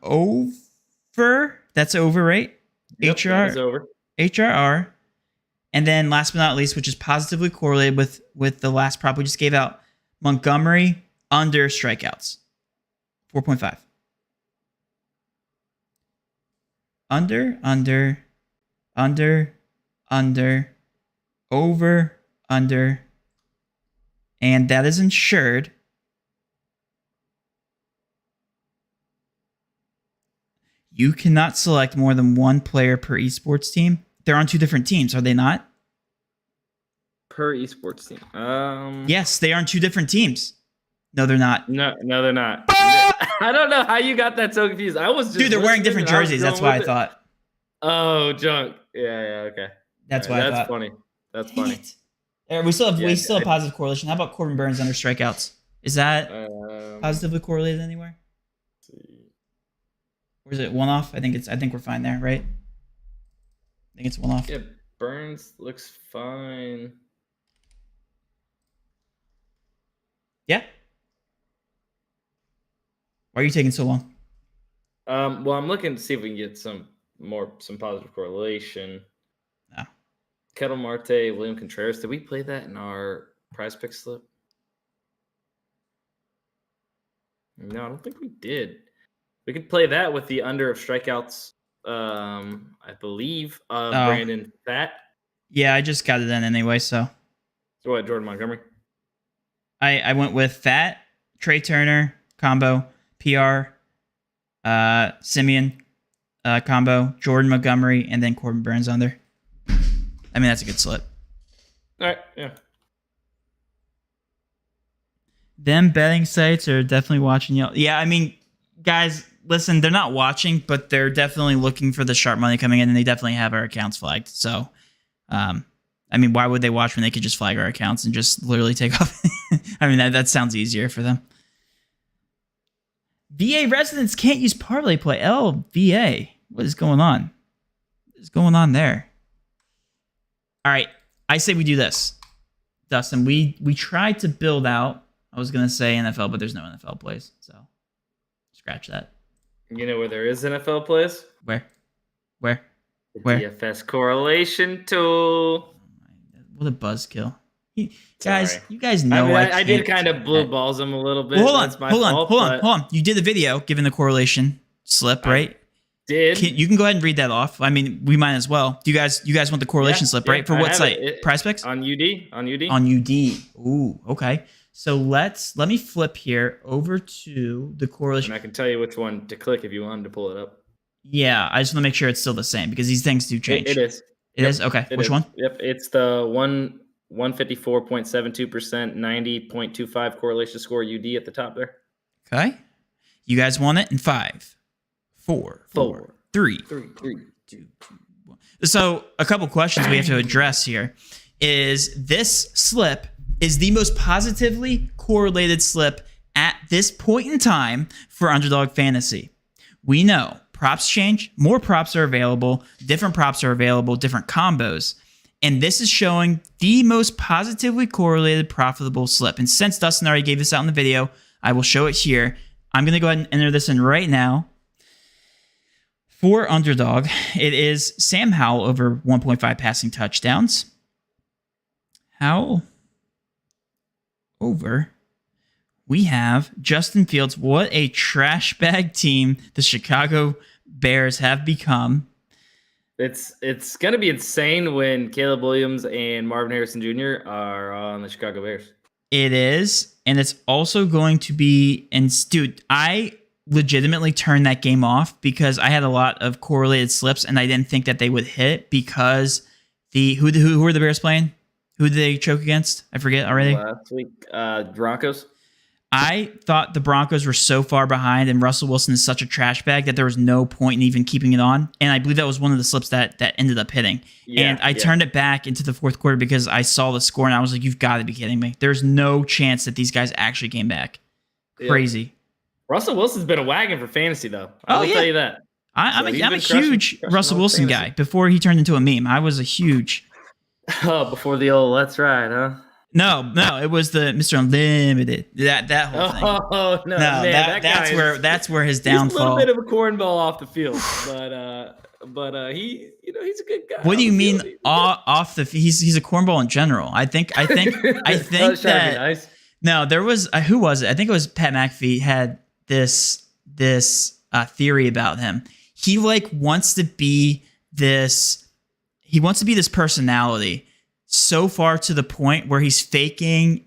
Over. That's over, right? Yep, that is over. HRR. And then last but not least, which is positively correlated with the last prop we just gave out, Montgomery under strikeouts. 4.5. Under, over, under. And that is insured. You cannot select more than one player per esports team. They're on 2 different teams, are they not? per esports team. Yes, they are on 2 different teams. No, they're not. No, they're not. I don't know how you got that so confused. I was just Dude, they're wearing different listening and I was jerseys. That's going why I with it. thought. Oh, junk. Yeah, okay. That's All right, why I that's thought. funny. That's Dang funny. it. We still have Yeah, positive correlation. How about Corbin Burns under strikeouts? Is that positively correlated anywhere? Let's see. Or is it one off? I think we're fine there, right? I think it's one off. Yeah, Burns looks fine. Yeah. Why are you taking so long? Well, I'm looking to see if we can get some positive correlation. No. Kettle Marte, William Contreras. Did we play that in our prize pick slip? No, I don't think we did. We could play that with the under of strikeouts. I believe Brandon Fat. Yeah, I just got it in anyway. So what? Jordan Montgomery. I went with Fat, Trey Turner combo, PR, Simeon combo, Jordan Montgomery, and then Corbin Burns on there. I mean, that's a good slip. All right, yeah. Them betting sites are definitely watching you. Yeah, I mean, guys, listen, they're not watching, but they're definitely looking for the sharp money coming in, and they definitely have our accounts flagged. So, I mean, why would they watch when they could just flag our accounts and just literally take off? I mean, that sounds easier for them. VA residents can't use Parlay play. VA. What is going on? What is going on there? All right. I say we do this. Dustin, we tried to build out, I was going to say NFL, but there's no NFL plays. So scratch that. You know where there is NFL plays? Where? The DFS correlation tool. What a buzzkill. Guys, you guys know I mean, I did kind of blue balls him a little bit. Well, hold on. You did the video given the correlation slip, right? You can go ahead and read that off. I mean, we might as well. Do you guys want the correlation slip, right? For what site? Prizepicks? On UD. On UD. Ooh, okay. So let me flip here over to the correlation. And I can tell you which one to click if you wanted to pull it up. Yeah, I just want to make sure it's still the same because these things do change. It is. It is? Okay. Which one? Yep. It's the 154.72%, 90.25 correlation score UD at the top there. Okay. You guys want it in 5, 4, 3, 2, 1. So a couple questions we have to address here is this slip is the most positively correlated slip at this point in time for Underdog Fantasy. We know props change, more props are available, different props are available, different combos. And this is showing the most positively correlated profitable slip. And since Dustin already gave this out in the video, I will show it here. I'm going to go ahead and enter this in right now. For Underdog, it is Sam Howell over 1.5 passing touchdowns. Howell over. We have Justin Fields. What a trash bag team the Chicago Bears have become. It's going to be insane when Caleb Williams and Marvin Harrison Jr. are on the Chicago Bears. It is, and it's also going to be. And dude, I legitimately turned that game off because I had a lot of correlated slips, and I didn't think that they would hit because who were the Bears playing? Who did they choke against? I forget already. Last week, Broncos. I thought the Broncos were so far behind, and Russell Wilson is such a trash bag that there was no point in even keeping it on. And I believe that was one of the slips that ended up hitting. And I turned it back into the fourth quarter because I saw the score, and I was like, you've got to be kidding me. There's no chance that these guys actually came back. Crazy. Russell Wilson's been a wagon for fantasy, though. I will tell you that. I'm a huge Russell Wilson guy. Before he turned into a meme, I was a huge... Oh, before the old let's ride, huh? No, it was the Mr. Unlimited. That whole thing. Oh no, man, that's where his downfall. He's a little bit of a cornball off the field, but he's a good guy. What do you mean off the? He's a cornball in general. I think that. Nice. No, there was who was it? I think it was Pat McAfee had this theory about him. He wants to be this. He wants to be this personality so far to the point where he's faking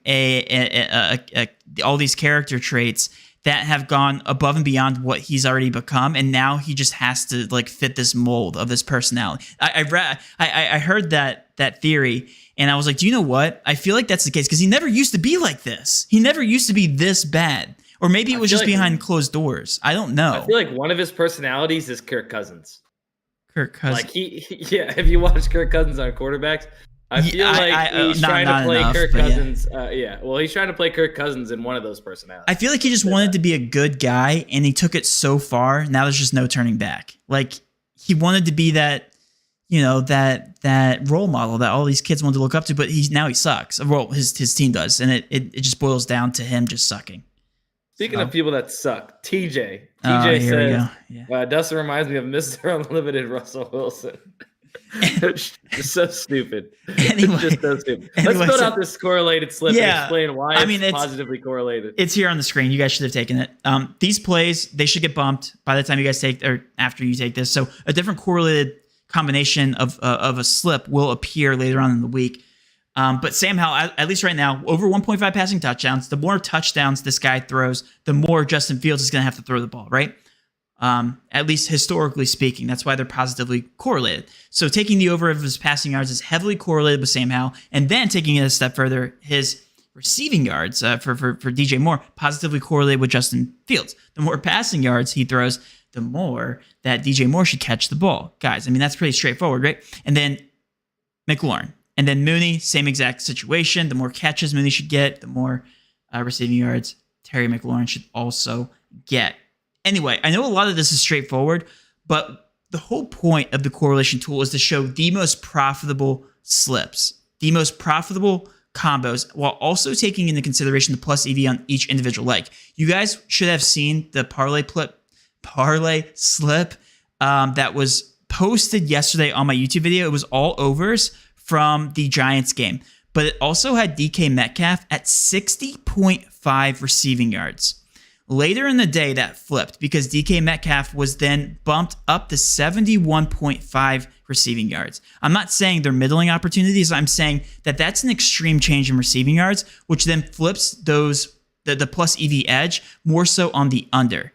all these character traits that have gone above and beyond what he's already become, and now he just has to like fit this mold of this personality. I heard that theory, and I was like, do you know what? I feel like that's the case because he never used to be like this. He never used to be this bad, or maybe it was just behind closed doors. I don't know. I feel like one of his personalities is Kirk Cousins. Kirk Cousins. Like yeah. If you watch Kirk Cousins on quarterbacks, I feel like he's trying to play Kirk Cousins. Well, he's trying to play Kirk Cousins in one of those personalities. I feel like he just wanted to be a good guy, and he took it so far. Now there's just no turning back. Like he wanted to be that, that role model that all these kids wanted to look up to. But he sucks. Well, his team does, and it just boils down to him just sucking. Speaking of people that suck, TJ says, Dustin reminds me of Mr. Unlimited Russell Wilson. It's so stupid. Anyway, it's just so stupid. Let's build out this correlated slip and explain why it's positively correlated. It's here on the screen. You guys should have taken it. These plays, they should get bumped by the time you guys take, or after you take this. So a different correlated combination of a slip will appear later on in the week. But Sam Howell, at least right now, over 1.5 passing touchdowns. The more touchdowns this guy throws, the more Justin Fields is going to have to throw the ball, right? At least historically speaking. That's why they're positively correlated. So taking the over of his passing yards is heavily correlated with Sam Howell. And then taking it a step further, his receiving yards for DJ Moore positively correlated with Justin Fields. The more passing yards he throws, the more that DJ Moore should catch the ball. Guys, I mean, that's pretty straightforward, right? And then McLaurin. And then Mooney, same exact situation. The more catches Mooney should get, the more receiving yards Terry McLaurin should also get. Anyway, I know a lot of this is straightforward, but the whole point of the correlation tool is to show the most profitable slips, the most profitable combos, while also taking into consideration the plus EV on each individual leg. You guys should have seen the parlay slip that was posted yesterday on my YouTube video. It was all overs from the Giants game, but it also had DK Metcalf at 60.5 receiving yards. Later in the day, that flipped because DK Metcalf was then bumped up to 71.5 receiving yards. I'm not saying they're middling opportunities. I'm saying that that's an extreme change in receiving yards, which then flips the plus EV edge more so on the under.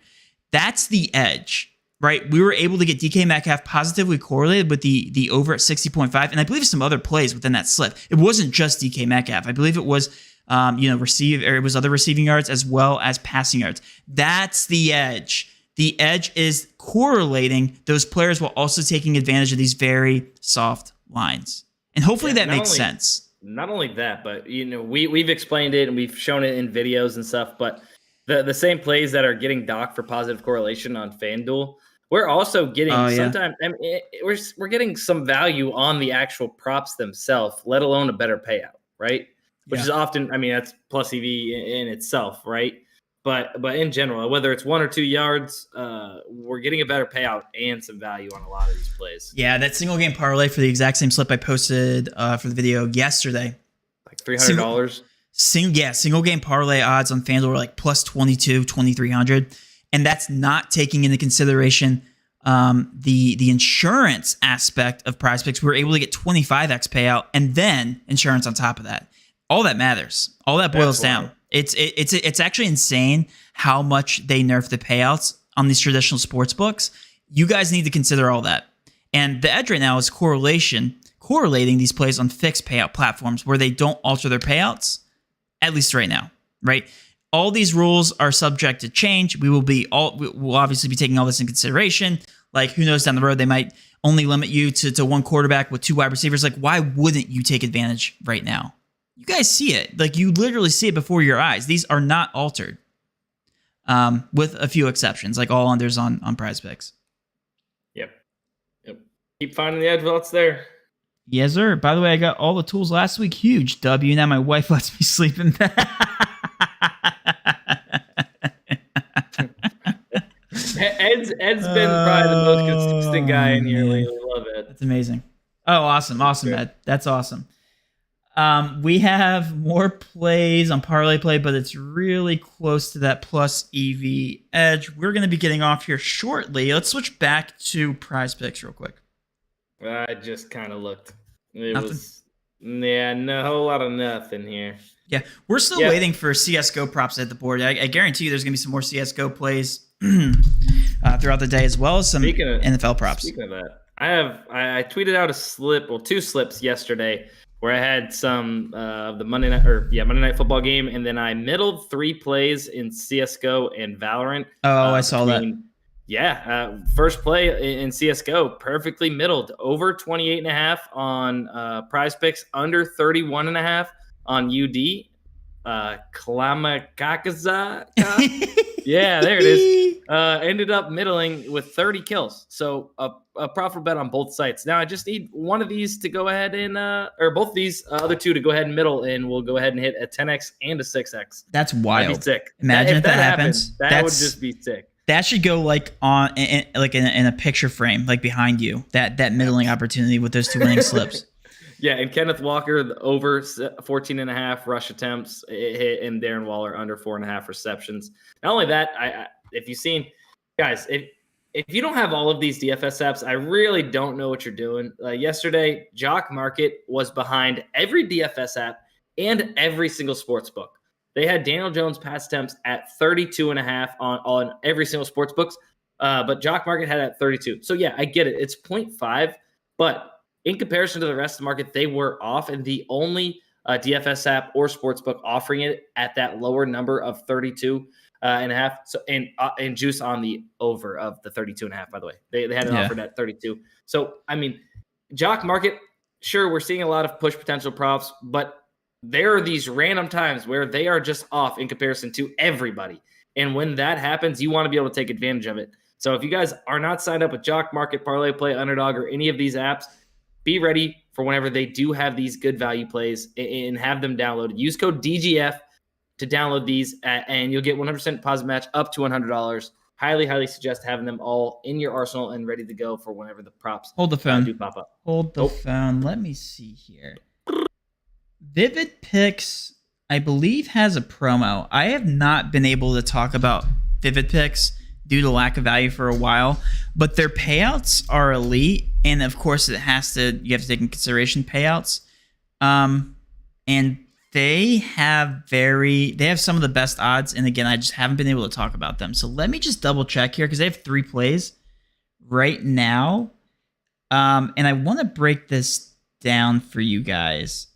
That's the edge, right? We were able to get DK Metcalf positively correlated with the over at 60.5, and I believe some other plays within that slip. It wasn't just DK Metcalf. I believe it was it was other receiving yards as well as passing yards. That's the edge. The edge is correlating those players while also taking advantage of these very soft lines. And hopefully that makes sense. Not only that, but we've explained it and we've shown it in videos and stuff, but the same plays that are getting docked for positive correlation on FanDuel, we're also getting sometimes we're getting some value on the actual props themselves, let alone a better payout, right? Which is often, that's plus EV in itself, right? But in general, whether it's 1 or 2 yards, we're getting a better payout and some value on a lot of these plays. Yeah, that single game parlay for the exact same slip I posted for the video yesterday. Like $300. Single game parlay odds on FanDuel were like plus 2,300. And that's not taking into consideration the insurance aspect of Prizepicks. We were able to get 25x payout and then insurance on top of that. All that matters. All that boils down. It's actually insane how much they nerf the payouts on these traditional sports books. You guys need to consider all that. And the edge right now is correlating these plays on fixed payout platforms where they don't alter their payouts, at least right now, right? All these rules are subject to change. We'll obviously be taking all this in consideration. Like, who knows, down the road, they might only limit you to one quarterback with 2 wide receivers. Like, why wouldn't you take advantage right now? You guys see it. Like, you literally see it before your eyes. These are not altered, with a few exceptions, like all unders on Prizepicks. Yep. Keep finding the edge while it's there. Yes, sir. By the way, I got all the tools last week. Huge W. Now my wife lets me sleep in bed. Ed's been probably the most consistent guy in here lately. Love it. That's amazing. Oh, awesome, Ed. That's awesome. We have more plays on Parlay Play, but it's really close to that plus EV edge. We're going to be getting off here shortly. Let's switch back to Prizepicks real quick. I just kind of looked. It Nothing. was Yeah, no whole lot of nothing here. Yeah, we're still Yeah. waiting for CS:GO props at the board. I guarantee you there's going to be some more CS:GO plays throughout the day, as well as some NFL props. Speaking of that, I tweeted out a slip, well, 2 slips yesterday where I had some of the Monday Night Football game, and then I middled 3 plays in CS:GO and Valorant. Oh, I saw that. Yeah, first play in CS:GO, perfectly middled, over 28.5 on Prizepicks, under 31.5 on UD. Klamakakaza. Yeah, there it is. Ended up middling with 30 kills. So a profitable bet on both sites. Now I just need one of these to go ahead and, or both of these other 2 to go ahead and middle, and we'll go ahead and hit a 10x and a 6x. That's wild. That'd be sick. Imagine if that happens. That would just be sick. That should go like in a picture frame, like behind you. That middling opportunity with those 2 winning slips. Yeah, and Kenneth Walker over 14.5 rush attempts it hit, and Darren Waller under 4.5 receptions. Not only that, if you've seen, guys, if you don't have all of these DFS apps, I really don't know what you're doing. Yesterday, Jock Market was behind every DFS app and every single sports book. They had Daniel Jones pass attempts at 32.5 on every single sports books, but Jock Market had it at 32. So yeah, I get it. It's 0.5, but in comparison to the rest of the market, they were off, and the only DFS app or sportsbook offering it at that lower number of 32.5. So and juice on the over of the 32.5. By the way, they had it offered at 32. So I mean, Jock Market, sure, we're seeing a lot of push potential props, but there are these random times where they are just off in comparison to everybody. And when that happens, you want to be able to take advantage of it. So if you guys are not signed up with Jock Market, Parlay Play, Underdog, or any of these apps, be ready for whenever they do have these good value plays and have them downloaded. Use code DGF to download these, and you'll get 100% deposit match up to $100. Highly, highly suggest having them all in your arsenal and ready to go for whenever the props Hold the phone. do pop up. Hold the phone. Let me see here. Vivid Picks, I believe, has a promo. I have not been able to talk about Vivid Picks due to lack of value for a while, but their payouts are elite, and of course you have to take in consideration payouts. And they have some of the best odds, and again, I just haven't been able to talk about them. So let me just double check here, because they have 3 plays right now. And I want to break this down for you guys.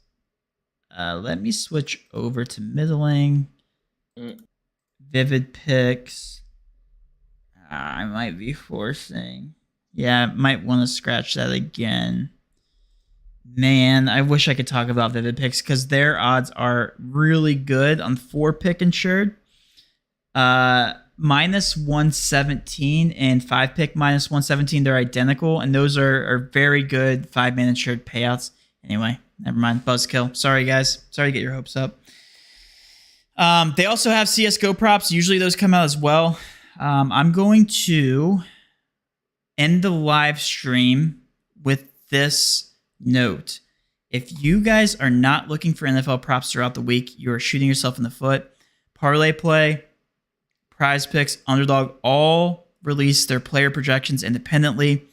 Let me switch over to middling. Vivid Picks. I might be forcing. Yeah, might want to scratch that again. Man, I wish I could talk about Vivid Picks, because their odds are really good on 4-pick insured. Minus 117 and 5-pick minus 117. They're identical, and those are very good 5-man insured payouts. Anyway, never mind. Buzzkill. Sorry, guys. Sorry to get your hopes up. They also have CSGO props. Usually those come out as well. I'm going to end the live stream with this note. If you guys are not looking for NFL props throughout the week, you are shooting yourself in the foot. Parlay Play, Prizepicks, Underdog all release their player projections independently.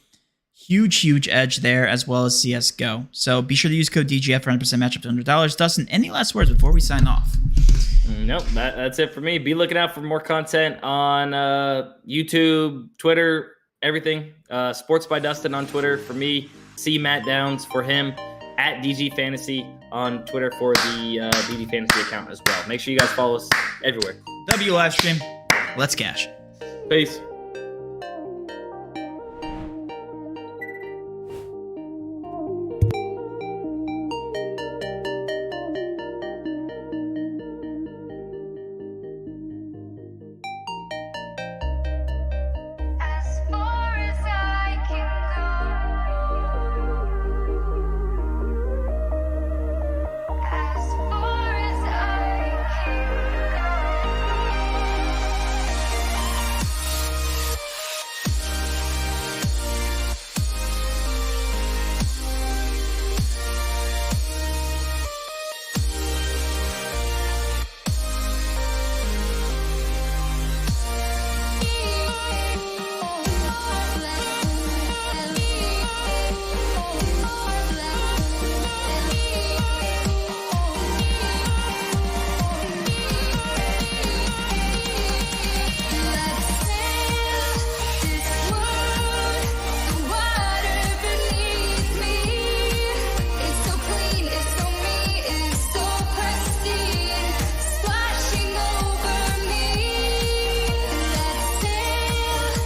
Huge edge there, as well as CSGO. So be sure to use code DGF for 100% match up to $100. Dustin, any last words before we sign off? Nope, that's it for me. Be looking out for more content on YouTube, Twitter, everything. Sports by Dustin on Twitter for me. See Matt Downs for him. At DG Fantasy on Twitter for the DG Fantasy account as well. Make sure you guys follow us everywhere. W live stream. Let's cash. Peace.